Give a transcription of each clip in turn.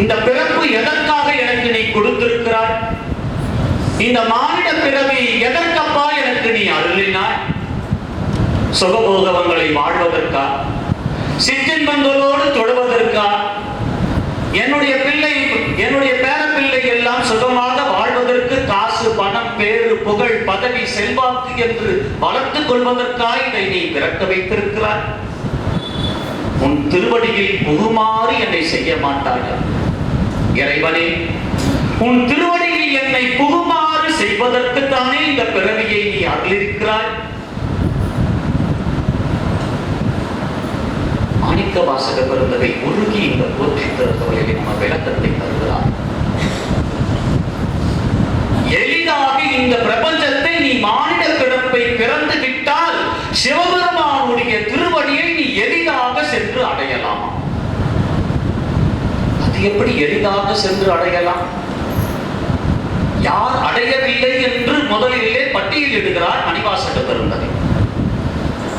இந்த பிறப்பு எதற்காக எனக்கு நீ கொடுத்திருக்கிறாய்? இந்த மானிட பிறவி எதற்கப்பா எனக்கு நீ அருளினாய்? சுகபோகங்களை வாழ்வதற்கா? சிற்றின்பங்களோடு தொடுவதற்கா? என்னுடைய பிள்ளை, என்னுடைய பேரப்பிள்ளை எல்லாம் சுகமாக வாழ்வதற்கு காசு, பணம், பேரு, புகழ், பதவி, செல்வாக்கு என்று வளர்த்துக் கொள்வதற்காக இதை நீ பிறக்க வைத்திருக்கிறாய். உன் திருவடியில் புகுமாறு என்னை செய்ய மாட்டாயா? இறைவனே, உன் திருவடியில் என்னை புகுமாறு செய்வதற்கு தானே இந்த பிறவியை நீ அருளிருக்கிறாய். மாணிக்க வாசக பெருந்தகை உருகி இந்த போற்றி திருத்தொழிலை நம்ம விளக்கத்தை தருகிறார். எளிதாக இந்த பிரபஞ்சத்தை நீ மானிட பிறப்பை பிறந்து விட்டால் சிவபெருமானுடைய திருவடியை நீ எளிதாக சென்று அடையலாமா? அது எப்படி எளிதாக சென்று அடையலாம்? யார் அடையவில்லை என்று முதலிலே பட்டியலிடுகிறார் மணிவாசக பெருந்தகை.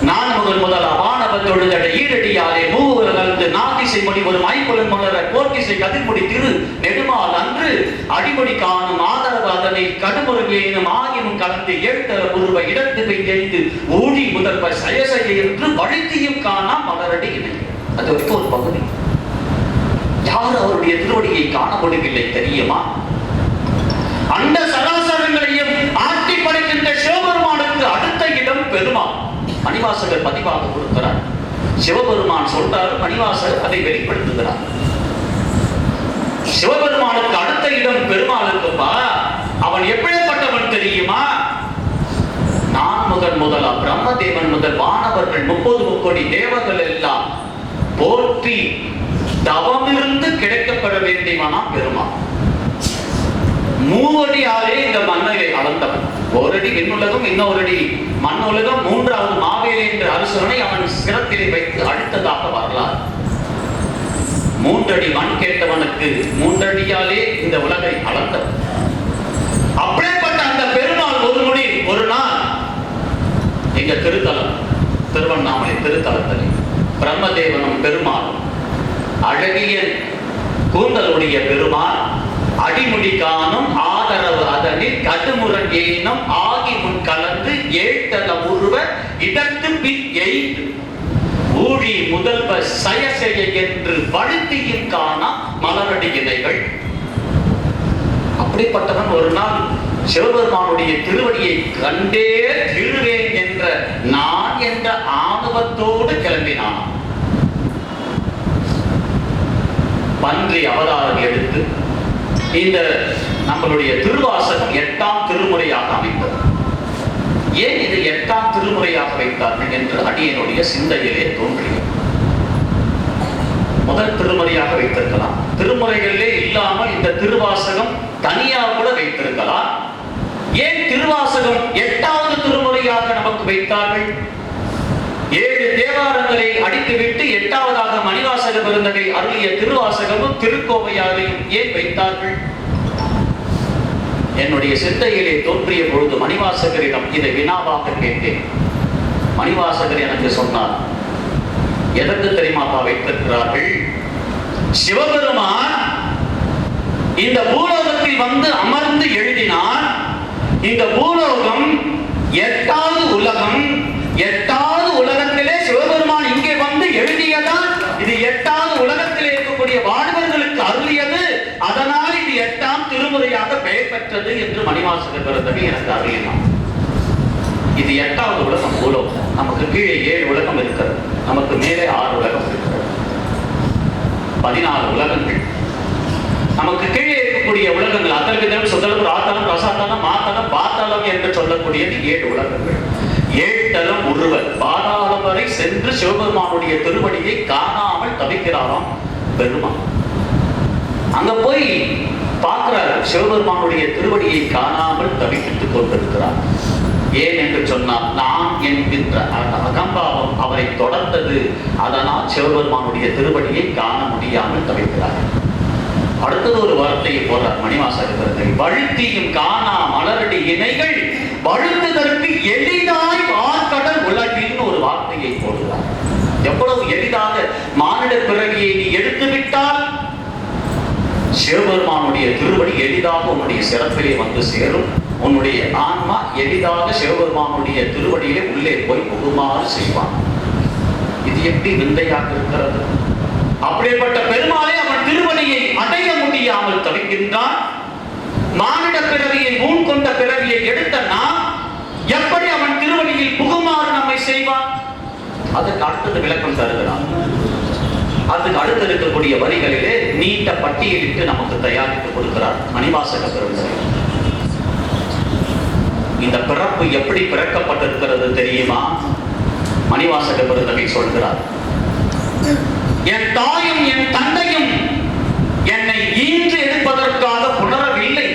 நான் முதல் அவானவ தொழுதடை ஈரடியாலே மூவுலகந்து நாட்டிசை மொழி ஒரு மைப்புலன் மலர கோர்த்திசை கதிர்முடி திரு நெடுமால் அன்று அடிமொழி காணும் ஆதரவு அதனை கடுமுறையேனும் ஆகினும் கலந்து ஏழ்தர உருவ இடத்து பெய்து ஊழி முதல்வ சயசய என்று வழித்தியும் காணா மலரடி இணை. அது வரைக்கும் ஒரு பகுதி. யார் அவருடைய திருவடியை காண முடியவில்லை தெரியுமா? அந்த சராசரங்களையும் ஆட்டி படைக்கின்ற சிவபெருமானுக்கு அடுத்த இடம் பெருமாள். மணிவாசகர் பதிவாக கொடுக்கிறார். சிவபெருமான் சொல்றார், மணிவாசகர் அதை வெளிப்படுத்துகிறார். சிவபெருமானுக்கு அடுத்த இடம் பெருமாளுக்குப்பா. அவன் எப்படிப்பட்டவன் தெரியுமா? நான் முதலா பிரம்மதேவன் முதல் வானவர்கள் 30 முக்கோடி தேவர்கள் எல்லாம் போற்றி தவமிருந்து கிடைக்கப்பட வேண்டியவனா பெருமாள். மூவடியாலே இந்த மண்ணிலே அளந்தவன். ஓரடி விண்ணுலகம், இன்னொரு அடி மண்ணுலகம், மூன்றாவது மாவேலி என்ற அரசனை அவன் சிரத்திலே வைத்து அழுத்ததாக வரலாறு. 3 அடி மண் கேட்டவனுக்கு 3 அடியாலே இந்த உலகை அளந்தவன். அப்படிப்பட்ட அந்த பெருமாள் ஒரு நாள் எங்க திருத்தலம் திருவண்ணாமலை திருத்தலத்தில் பிரம்மதேவனும் பெருமாளும் அழகிய கூந்தலுடைய பெருமாள் அடிமுடி காணும் ஆதரவு அதனில் கடுமுரண் ஏனும் ஆகி முன் கலந்து ஏழ்தல உருவ இதற்கு பின் எய்து ஊழி முதல்வ சயசெய என்று வழுத்தியும் காணா மலரடி இலைகள். அப்படிப்பட்டவன் ஒரு நாள் சிவபெருமானுடைய திருவடியை கண்டே திருவேன் என்ற நான் என்ற ஆணவத்தோடு கிளம்பினான். பன்றி அவதாரம் எடுத்து இந்த நம்மளுடைய திருவாசகம் 8ஆம் திருமுறையாக அமைந்தது. ஏன் இது 8ஆம் திருமுறையாக வைத்தார்கள் என்று அடியனுடைய சிந்தையிலே தோன்றியது. முதல் திருமுறையாக வைத்திருக்கலாம், திருமுறைகளிலே இல்லாமல் இந்த திருவாசகம் தனியாக கூட வைத்திருக்கலாம். ஏன் திருவாசகம் 8வது திருமுறையாக நமக்கு வைத்தார்கள்? 7 தேவாரங்களை அடித்துவிட்டு 8வதாக மணிவாசக பெருந்தகை அருளிய திருவாசகமும் திருக்கோவையாரையும் ஏன் வைத்தார்கள்? என்னுடைய சிந்தையிலே தோன்றிய பொழுது மணிவாசகரிடம் இதை வினாவாக கேட்டேன். மணிவாசகர் எனக்கு சொன்னார், எதற்கு தெரியுமாப்பா வைத்திருக்கிறார்கள்? சிவபெருமான் இந்த பூலோகத்தில் வந்து அமர்ந்து எழுதினான். இந்த பூலோகம் 8வது உலகம். 8வது உலகத்திலே சிவபெருமான் இங்கே வந்து எழுதியதால் இது 8வது உலகத்திலே இருக்கக்கூடிய வாழ்வர்களுக்கு அருளியது. அதனால் இது 8ஆம் திருமுறையாக பெயர் பெற்றது என்று மணிவாசகர் பெருந்தகை எனக்கு அருளினார். இது 8வது உலகம் பூலோகம். நமக்கு கீழே 7 உலகம் இருக்கிறது, நமக்கு மேலே 6 உலகம் இருக்கிறது. 14 உலகங்கள். நமக்கு கீழே இருக்கக்கூடிய உலகங்கள் அத்தல்விதம், சுதலம், ராத்தலம், ரசாத்தலம், மாத்தலம், பாத்தலம் என்று சொல்லக்கூடியது 7 உலகங்கள். 7 தலம் ஒருவர் பாதாளம் வரை சென்று சிவபெருமானுடைய திருவடியை காணாமல் தவிக்கிறாராம் பெருமான். அங்க போய் பார்க்கிறார், சிவபெருமானுடைய திருவடியை காணாமல் தவித்துக் கொண்டிருக்கிறார். ஏன் என்று சொன்னால், நான் என்கின்ற அகம்பாவம் அவரை தொடர்ந்தது. அதனால் சிவபெருமானுடைய திருவடியை காண முடியாமல் தவிக்கிறார். அடுத்தது ஒரு வார்த்தையை போடுறார் மணிவாசகர், வழுத்தியும் காணா மலரடி இணைகள் வழுத்துதற்கு எளிதாய் வார்கடல் உலகின் ஒரு வார்த்தையை போடுகிறார். எவ்வளவு எளிதாக மானிட பிறவியை நீ எடுத்துவிட்டால் சிவபெருமானுடைய திருவடி எளிதாக உன்னுடைய சிரத்திலே வந்து சேரும். உன்னுடைய ஆன்மா எளிதாக சிவபெருமானுடைய திருவடியிலே உள்ளே போய் புகுமாறு செய்வான். இது எப்படி விந்தையாக இருக்கிறது? அப்படிப்பட்ட பெருமாளை அவன் திருவடியை அடைய முடியாமல் தவிக்கின்றான். மானிட பிறவியை ஊன் கொண்ட பிறவியை எடுத்த நாம் எப்படி அவன் திருவடியில் புகுமாறு நம்மை செய்வான்? அதற்கு அடுத்தது விளக்கம் தருகிறான். அதுக்கு அடுத்து இருக்கக்கூடிய வரிகளிலே நீண்ட பட்டியலிட்டு நமக்கு தயாரித்து கொடுக்கிறார் மணிவாசக பெருமாள். இந்த பிறப்பு எப்படி பிறக்கப்பட்டிருக்கிறது தெரியுமா? மணிவாசக பெருந்தகை சொல்கிறார், என் தாயும் என் தந்தையும் என்னை ஈன்று எடுப்பதற்காக புணரவில்லை.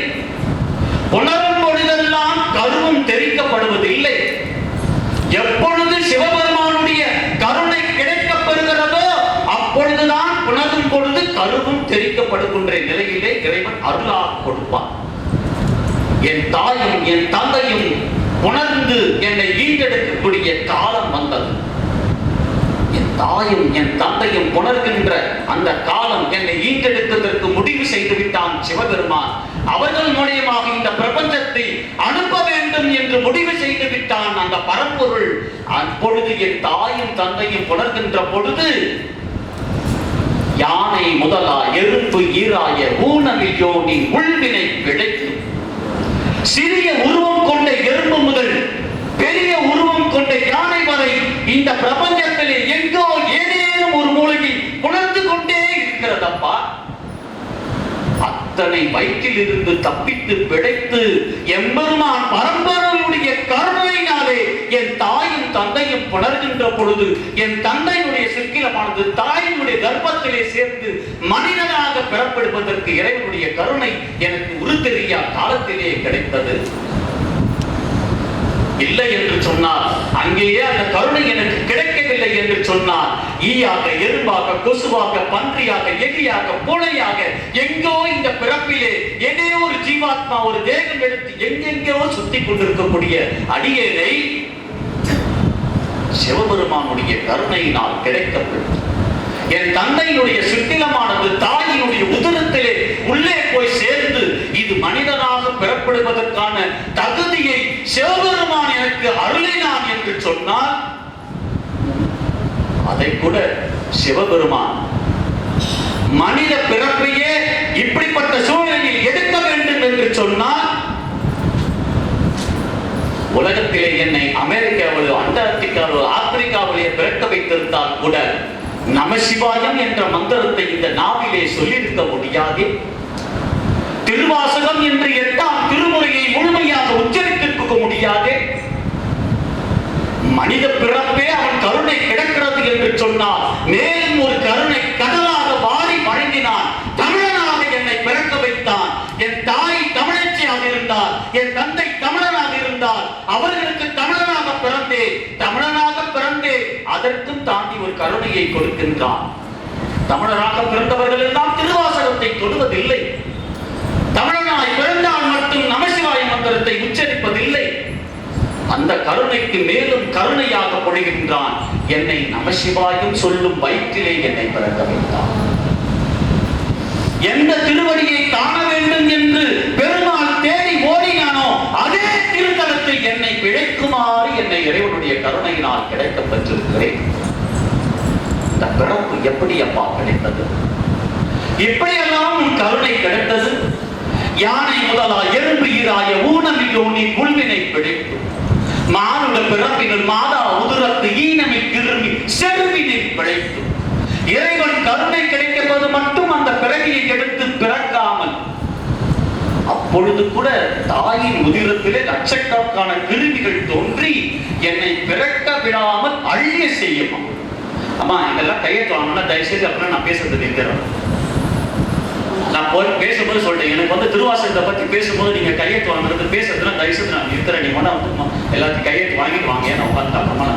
புணரும் பொழுதெல்லாம் கருவும் தெரிக்கப்படுவதில்லை. எப்பொழுது சிவபெருமானுடைய கருணை கிடைக்கப் பெறுகிறதோ அப்பொழுதுதான் புணரும் பொழுது கருவும் தெரிக்கப்படுகின்ற நிலையிலே இறைவன் அருளாக கொடுப்பான். என் தாயும் என் தந்தையும் உணர்ந்து என்னை ஈண்டெடுக்கக்கூடிய காலம் வந்தது. என் தாயும் என் தந்தையும் உணர்கின்ற அந்த காலம் என்னை ஈண்டெடுப்பதற்கு முடிவு செய்து விட்டான் சிவபெருமான். அவர்கள் மூலியமாக இந்த பிரபஞ்சத்தை அனுப்ப வேண்டும் என்று முடிவு செய்து விட்டான் அந்த பரம்பொருள். அப்பொழுது என் தாயும் தந்தையும் உணர்கின்ற பொழுது யானை முதலா எறும்பு ஈராய ஊனமில் யோனி உள்வினை பிழைக்கும். சிறிய உருவம் கொண்ட எறும்பு முதல் பெரிய உருவம் கொண்ட யானை வரை இந்த பிரபஞ்சத்திலே எங்கோ ஏதேனும் ஒரு மூலையில் உணர்ந்து கொண்டே இருக்கிறதப்பா. அத்தனை வயிற்றில் இருந்து தப்பித்து பிழைத்து எம்பெருமான் பரம்பரையுடைய கருணையினாலே என் தாயும் தந்தையும் புணர்கின்ற பொழுது என் தந்தையுடைய சிற்கிலமானது தாயினுடைய கர்ப்பத்திலே சேர்ந்து மனிதனாக பிறப்பெடுப்பதற்கு இறைவனுடைய கருணை எனக்கு உருத்தெரியா காலத்திலே கிடைத்தது. இல்லை என்று சொன்னார், அங்கேயே அந்த கருணை எனக்கு கிடைக்கவில்லை என்று சொன்னார், ஈயாக எறும்பாக கொசுவாக பன்றியாக எலியாக பூனையாக எங்கோ இந்த பிறப்பிலே ஏதோ ஒரு ஜீவாத்மா ஒரு தேகம் எடுத்து எங்கெங்கோ சுத்தி கொண்டிருக்கக்கூடிய அடியேனை சிவபெருமானுடைய கருணையினால் கிடைக்கப்படும். என் தந்தையினுடைய சுத்திலமானது தாயினுடைய உதரத்திலே உள்ளே போய் சேர்ந்து இது மனிதனாக பிறப்படுவதற்கான தகுதியை சிவபெருமான் எனக்கு அருளினான் என்று சொன்னால் அதை கூட சிவபெருமான் மனித பிறப்பையே இப்படிப்பட்ட சூழ்நிலையில் எடுக்க வேண்டும் என்று சொன்னால் உலகத்திலே என்னை அமெரிக்காவிலோ அண்டார்டிகாவிலோ ஆப்பிரிக்காவிலே பிறக்க வைத்திருந்தால் கூட நமசிவாயம் என்ற மந்திரத்தை இந்த நாவிலே சொல்லியிருக்க முடியாது. திருவாசகம் என்று 8ஆம் திருமுறையை முழுமையாக உச்சரித்திருக்க முடியாது. மனித பிறப்பே அவன் கருணை கிடக்கிறது என்று சொன்னார். மேலும் ஒரு கருணை கடலாக வாரி வழங்கினான். தமிழனாக என்னை பிறக்க வைத்தான். என் தாய் தமிழச்சியாக இருந்தால், என் தந்தை தமிழனாக இருந்தால், அவர்களுக்கு தமிழனாக பிறந்தே அதற்கும் தாண்டி ஒரு கருணையை கொடுக்கின்றான். தமிழராக பிறந்தவர்கள் எல்லாம் திருவாசகத்தை தொடுவதில்லை. தமிழனாய் பிறந்தால் மட்டும் நமசிவாய மந்திரத்தை உச்சரிப்பதில்லை. அந்த கருணைக்கு மேலும் கருணையாக பொழிகின்றான். என்னை நமசிவாயம் சொல்லும் வயிற்றிலே என்னை பிறக்க வைத்தான். எந்த திருவடியை காண வேண்டும் என்று பெருமாள் தேடி ஓடினானோ அதே திருத்தலத்தில் என்னை பிழைக்குமாறு என்னை இறைவனுடைய கருணையினால் கிடைக்கப் பெற்றிருக்கிறேன். இந்த பிறப்பு எப்படி அப்பா கிடைத்தது? இப்படியெல்லாம் உன் கருணை கிடைத்தது. யானை முதலா எறும்பு ஈராய ஊனமில் யோனி உள்வினை பிழைக்கும். மானுட பிறப்பினுள் மாதா உதுரத்து ஈனமில் கிருமி செருவினில் பிழைக்கும். இறைவன் கருணை கிடைக்கப்பது மட்டும் அந்த பிறவியை எடுத்து பிறக்காமல் அப்பொழுது கூட தாயின் உதிரத்திலே லட்சக்கணக்கான கிருமிகள் தோன்றி என்னை பிறக்க விடாமல் அழிய செய்யும். அம்மா இதெல்லாம் கையெழுத்து வாங்கணும்னா தயவுசெய்து அப்படின்னா நான் பேசுறது நிற்கிறேன். நான் போய் பேசும்போது சொல்றேன், எனக்கு திருவாசகத்தை பத்தி பேசும்போது நீங்க கையெழுத்து வாங்குறது பேசுறதுலாம் தயவுசெய்து நான் நிறுத்துறேன். நீங்க வந்து எல்லாத்தையும் கையெழுத்து வாங்கிட்டு வாங்க, நான் உட்காந்து அப்புறமா